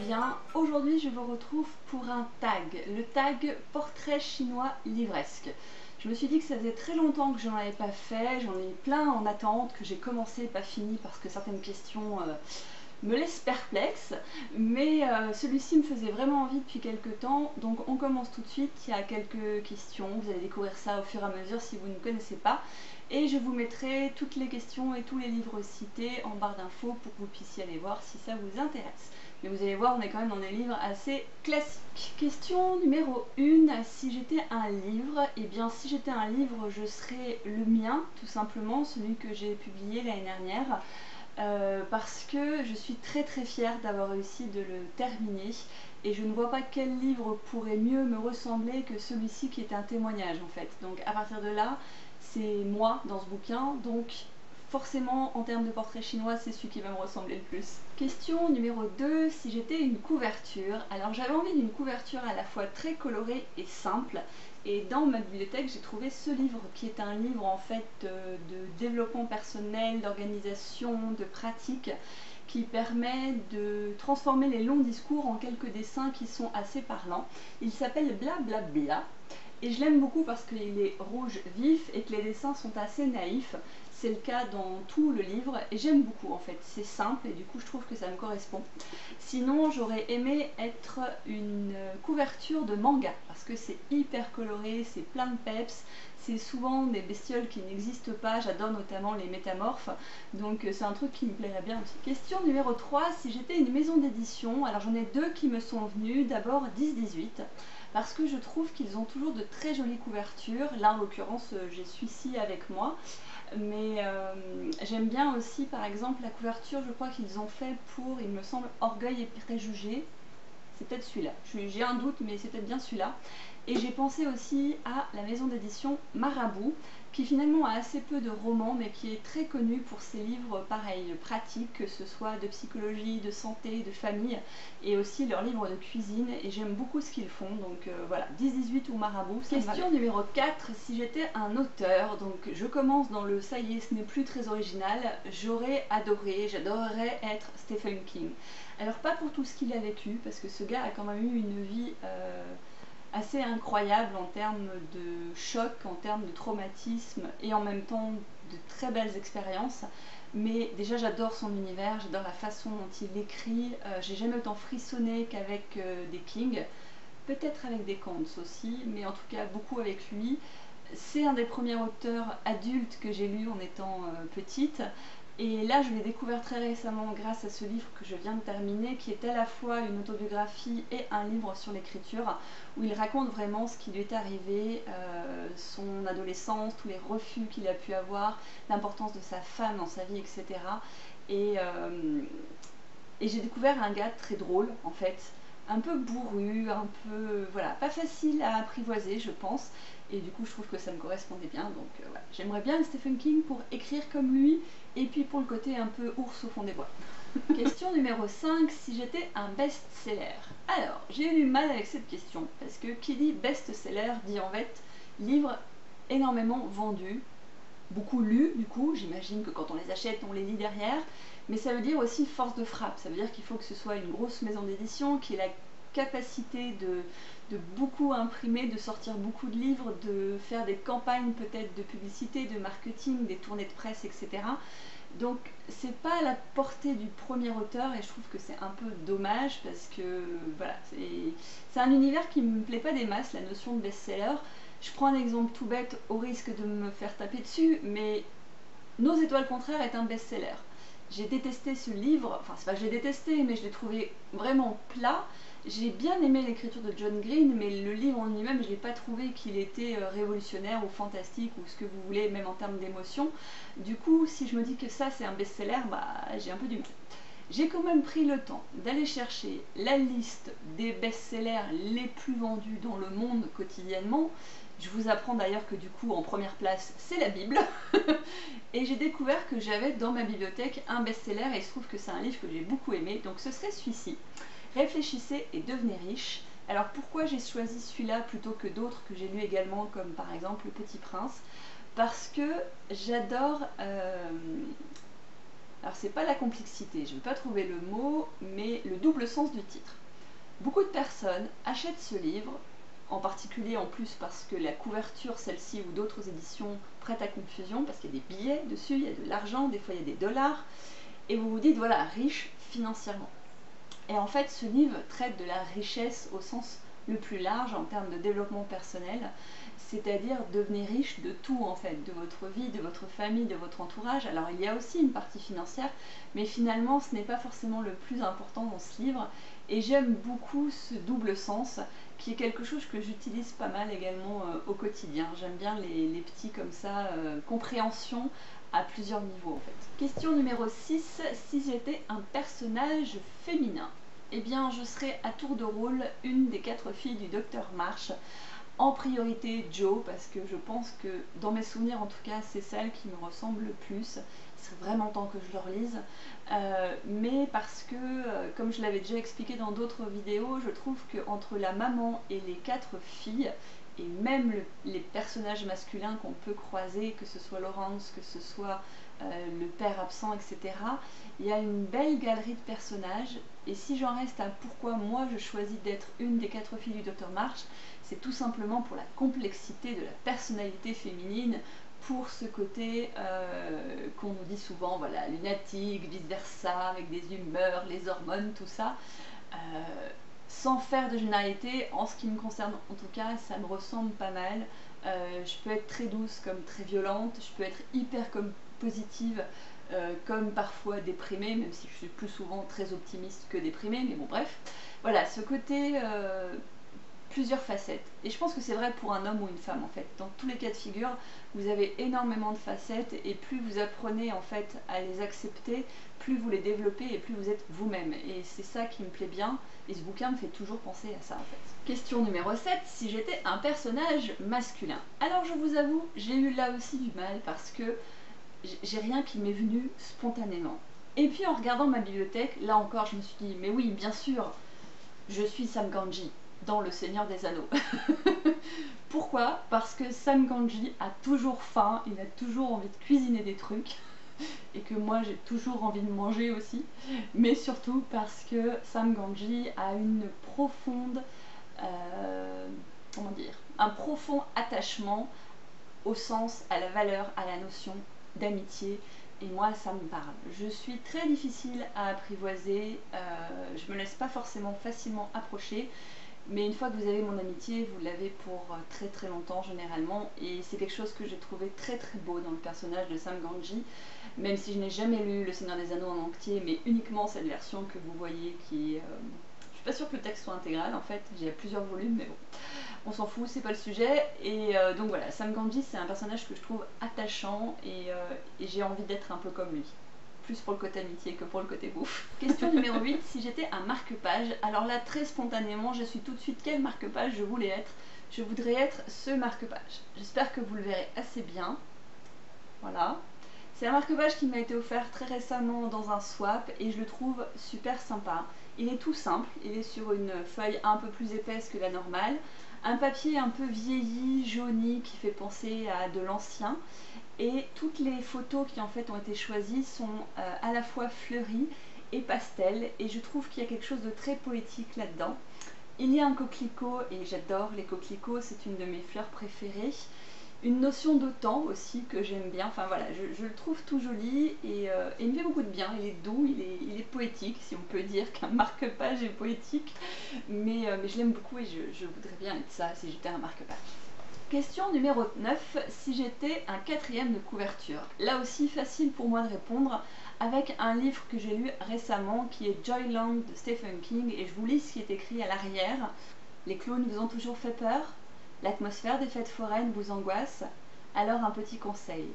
bien. Aujourd'hui je vous retrouve pour un tag, le tag portrait chinois livresque. Je me suis dit que ça faisait très longtemps que je n'en avais pas fait, j'en ai plein en attente, que j'ai commencé pas fini parce que certaines questions me laissent perplexe, mais celui-ci me faisait vraiment envie depuis quelques temps, donc on commence tout de suite. Il y a quelques questions, vous allez découvrir ça au fur et à mesure si vous ne connaissez pas, et je vous mettrai toutes les questions et tous les livres cités en barre d'infos pour que vous puissiez aller voir si ça vous intéresse. Mais vous allez voir, on est quand même dans des livres assez classiques. Question numéro 1, si j'étais un livre, eh bien si j'étais un livre, je serais le mien, tout simplement, celui que j'ai publié l'année dernière. Parce que je suis très fière d'avoir réussi de le terminer et je ne vois pas quel livre pourrait mieux me ressembler que celui-ci qui est un témoignage en fait. Donc à partir de là, c'est moi dans ce bouquin, donc forcément en termes de portrait chinois, c'est celui qui va me ressembler le plus. Question numéro 2, si j'étais une couverture. Alors j'avais envie d'une couverture à la fois très colorée et simple, et dans ma bibliothèque j'ai trouvé ce livre qui est un livre en fait de développement personnel, d'organisation, de pratique, qui permet de transformer les longs discours en quelques dessins qui sont assez parlants. Il s'appelle Blablabla. Et je l'aime beaucoup parce qu'il est rouge vif et que les dessins sont assez naïfs. C'est le cas dans tout le livre et j'aime beaucoup en fait. C'est simple et du coup je trouve que ça me correspond. Sinon j'aurais aimé être une couverture de manga parce que c'est hyper coloré, c'est plein de peps. C'est souvent des bestioles qui n'existent pas, j'adore notamment les métamorphes, donc c'est un truc qui me plairait bien aussi. Question numéro 3, si j'étais une maison d'édition, alors j'en ai deux qui me sont venus, d'abord 10-18, parce que je trouve qu'ils ont toujours de très jolies couvertures, là en l'occurrence j'ai celui-ci avec moi, mais j'aime bien aussi par exemple la couverture, je crois qu'ils ont fait pour, il me semble, Orgueil et Préjugés. C'est peut-être celui-là, j'ai un doute mais c'est peut-être bien celui-là. Et j'ai pensé aussi à la maison d'édition Marabout, qui finalement a assez peu de romans mais qui est très connue pour ses livres pareils, pratiques, que ce soit de psychologie, de santé, de famille, et aussi leurs livres de cuisine, et j'aime beaucoup ce qu'ils font, donc voilà, 10-18 ou Marabout. Question numéro 4, si j'étais un auteur, donc je commence dans le ça y est, ce n'est plus très original, j'aurais adoré, j'adorerais être Stephen King. Alors pas pour tout ce qu'il a vécu, parce que ce gars a quand même eu une vie assez incroyable en termes de choc, en termes de traumatisme et en même temps de très belles expériences. Mais déjà j'adore son univers, j'adore la façon dont il écrit, j'ai jamais autant frissonné qu'avec des King, peut-être avec des Kants aussi, mais en tout cas beaucoup avec lui. C'est un des premiers auteurs adultes que j'ai lu en étant petite. Et là, je l'ai découvert très récemment grâce à ce livre que je viens de terminer, qui est à la fois une autobiographie et un livre sur l'écriture, où il raconte vraiment ce qui lui est arrivé, son adolescence, tous les refus qu'il a pu avoir, l'importance de sa femme dans sa vie, etc. Et j'ai découvert un gars très drôle, en fait, un peu bourru, un peu, voilà, pas facile à apprivoiser, je pense. Et du coup, je trouve que ça me correspondait bien. Donc, voilà. J'aimerais bien Stephen King pour écrire comme lui, et puis pour le côté un peu ours au fond des bois. Question numéro 5, si j'étais un best-seller. Alors, j'ai eu du mal avec cette question, parce que qui dit best-seller dit en fait livre énormément vendu, beaucoup lu, du coup, j'imagine que quand on les achète, on les lit derrière, mais ça veut dire aussi force de frappe, ça veut dire qu'il faut que ce soit une grosse maison d'édition qui ait la capacité de beaucoup imprimer, de sortir beaucoup de livres, de faire des campagnes peut-être de publicité, de marketing, des tournées de presse, etc. Donc c'est pas à la portée du premier auteur et je trouve que c'est un peu dommage parce que voilà, c'est un univers qui me plaît pas des masses, la notion de best-seller. Je prends un exemple tout bête au risque de me faire taper dessus, mais Nos étoiles contraires est un best-seller. J'ai détesté ce livre, enfin c'est pas que j'ai détesté, mais je l'ai trouvé vraiment plat. J'ai bien aimé l'écriture de John Green, mais le livre en lui-même, je n'ai pas trouvé qu'il était révolutionnaire ou fantastique ou ce que vous voulez, même en termes d'émotion. Du coup, si je me dis que ça c'est un best-seller, bah j'ai un peu du mal. J'ai quand même pris le temps d'aller chercher la liste des best-sellers les plus vendus dans le monde quotidiennement. Je vous apprends d'ailleurs que du coup en première place c'est la Bible. Et j'ai découvert que j'avais dans ma bibliothèque un best-seller et il se trouve que c'est un livre que j'ai beaucoup aimé, donc ce serait celui-ci. Réfléchissez et devenez riche. Alors pourquoi j'ai choisi celui-là plutôt que d'autres que j'ai lus également, comme par exemple Le Petit Prince? Parce que j'adore Alors c'est pas la complexité, je ne vais pas trouver le mot, mais le double sens du titre. Beaucoup de personnes achètent ce livre, en particulier en plus parce que la couverture, celle-ci ou d'autres éditions, prête à confusion, parce qu'il y a des billets dessus, il y a de l'argent, des fois il y a des dollars, et vous vous dites, voilà, riche financièrement. Et en fait, ce livre traite de la richesse au sens le plus large en termes de développement personnel, c'est-à-dire devenir riche de tout en fait, de votre vie, de votre famille, de votre entourage. Alors il y a aussi une partie financière, mais finalement ce n'est pas forcément le plus important dans ce livre. Et j'aime beaucoup ce double sens, qui est quelque chose que j'utilise pas mal également au quotidien. J'aime bien les petits comme ça, compréhension à plusieurs niveaux en fait. Question numéro 6, si j'étais un personnage féminin, eh bien je serais à tour de rôle une des 4 filles du docteur March. En priorité Jo, parce que je pense que dans mes souvenirs en tout cas c'est celle qui me ressemble le plus. Il serait vraiment temps que je le relise, mais parce que comme je l'avais déjà expliqué dans d'autres vidéos, je trouve que entre la maman et les 4 filles, et même les personnages masculins qu'on peut croiser, que ce soit Laurence, que ce soit le père absent, etc., il y a une belle galerie de personnages. Et si j'en reste à pourquoi moi je choisis d'être une des 4 filles du Dr March, c'est tout simplement pour la complexité de la personnalité féminine, pour ce côté qu'on nous dit souvent, voilà, lunatique, vice versa, avec des humeurs, les hormones, tout ça. Sans faire de généralité, en ce qui me concerne en tout cas, ça me ressemble pas mal. Je peux être très douce comme très violente, je peux être hyper comme positive, comme parfois déprimée, même si je suis plus souvent très optimiste que déprimée, mais bon bref. Voilà, ce côté plusieurs facettes. Et je pense que c'est vrai pour un homme ou une femme en fait. Dans tous les cas de figure, vous avez énormément de facettes et plus vous apprenez en fait à les accepter, plus vous les développez et plus vous êtes vous-même. Et c'est ça qui me plaît bien et ce bouquin me fait toujours penser à ça en fait. Question numéro 7, si j'étais un personnage masculin. Alors je vous avoue, j'ai eu là aussi du mal parce que j'ai rien qui m'est venu spontanément. Et puis en regardant ma bibliothèque, là encore je me suis dit, mais oui, bien sûr, je suis Sam Gamgee dans Le Seigneur des Anneaux. Pourquoi? Parce que Sam Gamgee a toujours faim, il a toujours envie de cuisiner des trucs, et que moi j'ai toujours envie de manger aussi, mais surtout parce que Sam Gamgee a une profonde, comment dire, un profond attachement au sens, à la valeur, à la notion d'amitié. Et moi, ça me parle. Je suis très difficile à apprivoiser, je me laisse pas forcément facilement approcher, mais une fois que vous avez mon amitié, vous l'avez pour très très longtemps généralement, et c'est quelque chose que j'ai trouvé très très beau dans le personnage de Sam Gamgee, même si je n'ai jamais lu Le Seigneur des Anneaux en entier, mais uniquement cette version que vous voyez qui est... je suis pas sûre que le texte soit intégral en fait, j'ai plusieurs volumes, mais bon, on s'en fout, c'est pas le sujet. Et donc voilà, Sam Gamgee c'est un personnage que je trouve attachant et j'ai envie d'être un peu comme lui. Plus pour le côté amitié que pour le côté bouffe. Question numéro 8, si j'étais un marque-page, alors là très spontanément je suis tout de suite quel marque-page je voulais être. Je voudrais être ce marque-page. J'espère que vous le verrez assez bien. Voilà. C'est un marque-page qui m'a été offert très récemment dans un swap et je le trouve super sympa. Il est tout simple, il est sur une feuille un peu plus épaisse que la normale. Un papier un peu vieilli, jauni, qui fait penser à de l'ancien. Et toutes les photos qui en fait ont été choisies sont à la fois fleuries et pastel. Et je trouve qu'il y a quelque chose de très poétique là-dedans. Il y a un coquelicot, et j'adore les coquelicots, c'est une de mes fleurs préférées. Une notion de temps aussi que j'aime bien, enfin voilà, je le trouve tout joli et il me fait beaucoup de bien, il est doux, il est poétique, si on peut dire qu'un marque-page est poétique, mais je l'aime beaucoup et je voudrais bien être ça si j'étais un marque-page. Question numéro 9, si j'étais un 4e de couverture. Là aussi facile pour moi de répondre avec un livre que j'ai lu récemment qui est Joyland de Stephen King et je vous lis ce qui est écrit à l'arrière. Les clowns vous ont toujours fait peur? L'atmosphère des fêtes foraines vous angoisse? Alors un petit conseil,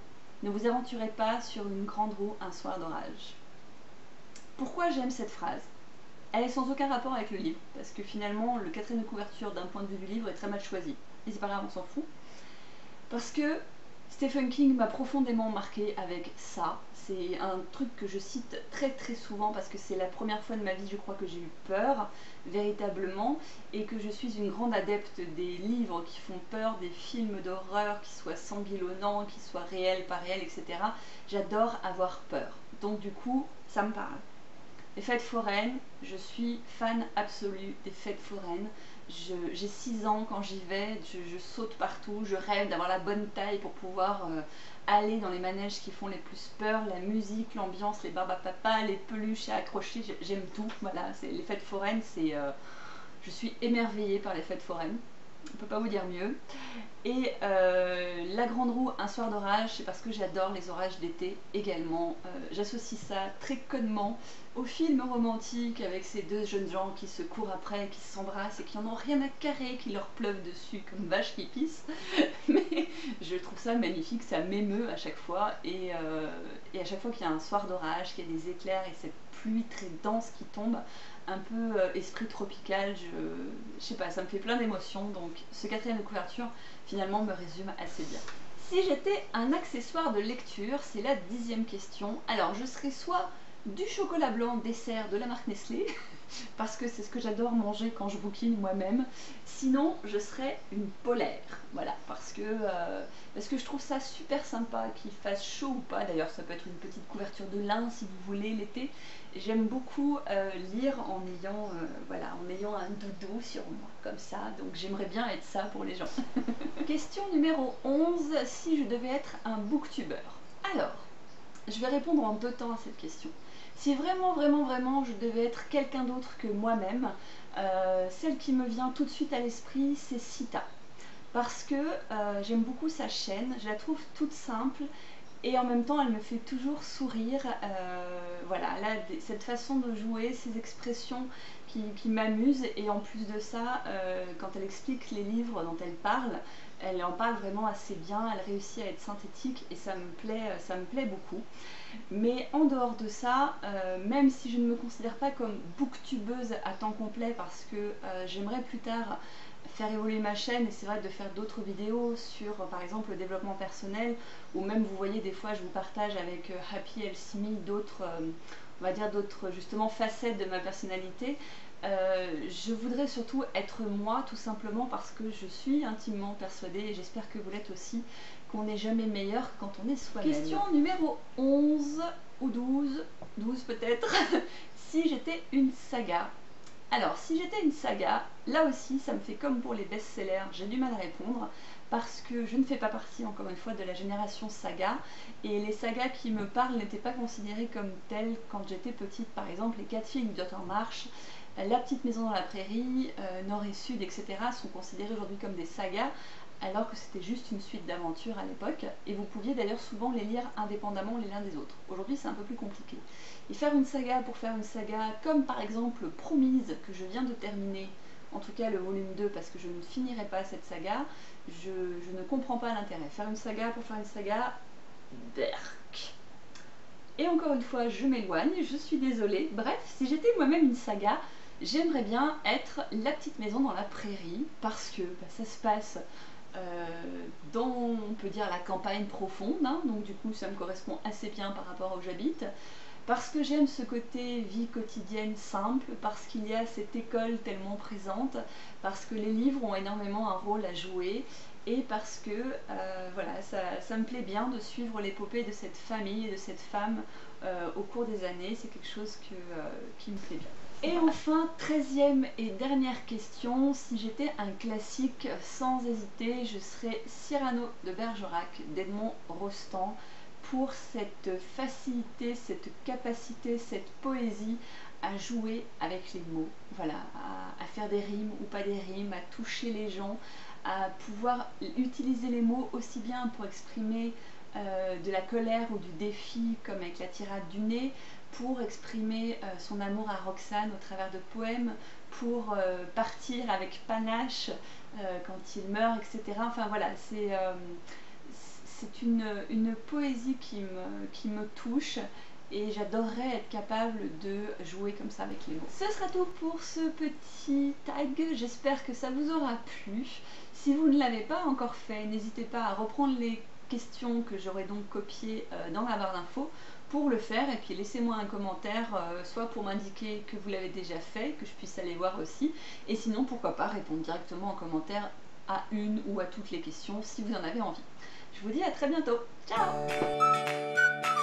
ne vous aventurez pas sur une grande roue un soir d'orage. Pourquoi j'aime cette phrase? Elle est sans aucun rapport avec le livre, parce que finalement le 4e de couverture d'un point de vue du livre est très mal choisi. Et c'est pas grave, on s'en fout. Parce que Stephen King m'a profondément marqué avec ça. C'est un truc que je cite très très souvent parce que c'est la première fois de ma vie, je crois, que j'ai eu peur, véritablement, et que je suis une grande adepte des livres qui font peur, des films d'horreur qui soient sanguinolents, qui soient réels, pas réels, etc. J'adore avoir peur. Donc du coup, ça me parle. Les fêtes foraines, je suis fan absolue des fêtes foraines. J'ai 6 ans quand j'y vais, je saute partout, je rêve d'avoir la bonne taille pour pouvoir aller dans les manèges qui font les plus peur, la musique, l'ambiance, les barbes à papa, les peluches à accrocher, j'aime tout. Voilà, les fêtes foraines, je suis émerveillée par les fêtes foraines. On peut pas vous dire mieux. Et la grande roue, un soir d'orage, c'est parce que j'adore les orages d'été également. J'associe ça très connement au film romantique avec ces deux jeunes gens qui se courent après, qui s'embrassent et qui en ont rien à carrer, qui leur pleuvent dessus comme vaches qui pissent. Mais je trouve ça magnifique, ça m'émeut à chaque fois. Et à chaque fois qu'il y a un soir d'orage, qu'il y a des éclairs et cette pluie très dense qui tombe, un peu esprit tropical, je sais pas, ça me fait plein d'émotions. Donc ce quatrième de couverture finalement me résume assez bien. Si j'étais un accessoire de lecture, c'est la 10e question. Alors je serais soit du chocolat blanc dessert de la marque Nestlé, parce que c'est ce que j'adore manger quand je bouquine moi-même. Sinon, je serais une polaire, voilà, parce que je trouve ça super sympa qu'il fasse chaud ou pas. D'ailleurs, ça peut être une petite couverture de lin si vous voulez l'été. J'aime beaucoup lire voilà, en ayant un doudou sur moi, comme ça. Donc j'aimerais bien être ça pour les gens. Question numéro 11, si je devais être un booktuber. Alors, je vais répondre en 2 temps à cette question. Si vraiment, vraiment, vraiment, je devais être quelqu'un d'autre que moi-même, celle qui me vient tout de suite à l'esprit, c'est Sita. Parce que j'aime beaucoup sa chaîne, je la trouve toute simple et en même temps elle me fait toujours sourire. Voilà, elle a cette façon de jouer, ces expressions qui m'amusent, et en plus de ça, quand elle explique les livres dont elle en parle vraiment assez bien, elle réussit à être synthétique et ça me plaît beaucoup. Mais en dehors de ça, même si je ne me considère pas comme booktubeuse à temps complet, parce que j'aimerais plus tard faire évoluer ma chaîne, et c'est vrai de faire d'autres vidéos sur par exemple le développement personnel, ou même vous voyez des fois je vous partage avec Happy Healthy Me d'autres on va dire d'autres justement facettes de ma personnalité. Je voudrais surtout être moi, tout simplement parce que je suis intimement persuadée, et j'espère que vous l'êtes aussi, qu'on n'est jamais meilleur quand on est soi-même. Question numéro 11 ou 12 peut-être. Si j'étais une saga. Alors, si j'étais une saga, là aussi, ça me fait comme pour les best-sellers, j'ai du mal à répondre, parce que je ne fais pas partie, encore une fois, de la génération saga, et les sagas qui me parlent n'étaient pas considérées comme telles quand j'étais petite. Par exemple, les 4 filles du Docteur March, La petite maison dans la prairie, Nord et Sud, etc. sont considérées aujourd'hui comme des sagas, alors que c'était juste une suite d'aventures à l'époque, et vous pouviez d'ailleurs souvent les lire indépendamment les l'un des autres. Aujourd'hui, c'est un peu plus compliqué. Et faire une saga pour faire une saga, comme par exemple Promise, que je viens de terminer, en tout cas le volume 2, parce que je ne finirai pas cette saga, je ne comprends pas l'intérêt. Faire une saga pour faire une saga, berk. Et encore une fois, je m'éloigne, je suis désolée. Bref, si j'étais moi-même une saga, j'aimerais bien être La petite maison dans la prairie, parce que ça se passe dans, on peut dire, la campagne profonde, hein, donc du coup ça me correspond assez bien par rapport où j'habite, parce que j'aime ce côté vie quotidienne simple, parce qu'il y a cette école tellement présente, parce que les livres ont énormément un rôle à jouer, et parce que voilà, ça me plaît bien de suivre l'épopée de cette famille et de cette femme au cours des années. C'est quelque chose qui me plaît bien. Et enfin, 13e et dernière question, si j'étais un classique, sans hésiter, je serais Cyrano de Bergerac d'Edmond Rostand, pour cette facilité, cette capacité, cette poésie à jouer avec les mots, voilà, à faire des rimes ou pas des rimes, à toucher les gens, à pouvoir utiliser les mots aussi bien pour exprimer de la colère ou du défi, comme avec la tirade du nez, pour exprimer son amour à Roxane au travers de poèmes, pour partir avec panache quand il meurt, etc. Enfin voilà, c'est une poésie qui me touche, et j'adorerais être capable de jouer comme ça avec les mots. Ce sera tout pour ce petit tag, j'espère que ça vous aura plu. Si vous ne l'avez pas encore fait, n'hésitez pas à reprendre les questions que j'aurai donc copiées dans ma barre d'infos pour le faire. Et puis laissez-moi un commentaire, soit pour m'indiquer que vous l'avez déjà fait, que je puisse aller voir aussi, et sinon pourquoi pas répondre directement en commentaire à une ou à toutes les questions si vous en avez envie. Je vous dis à très bientôt. Ciao!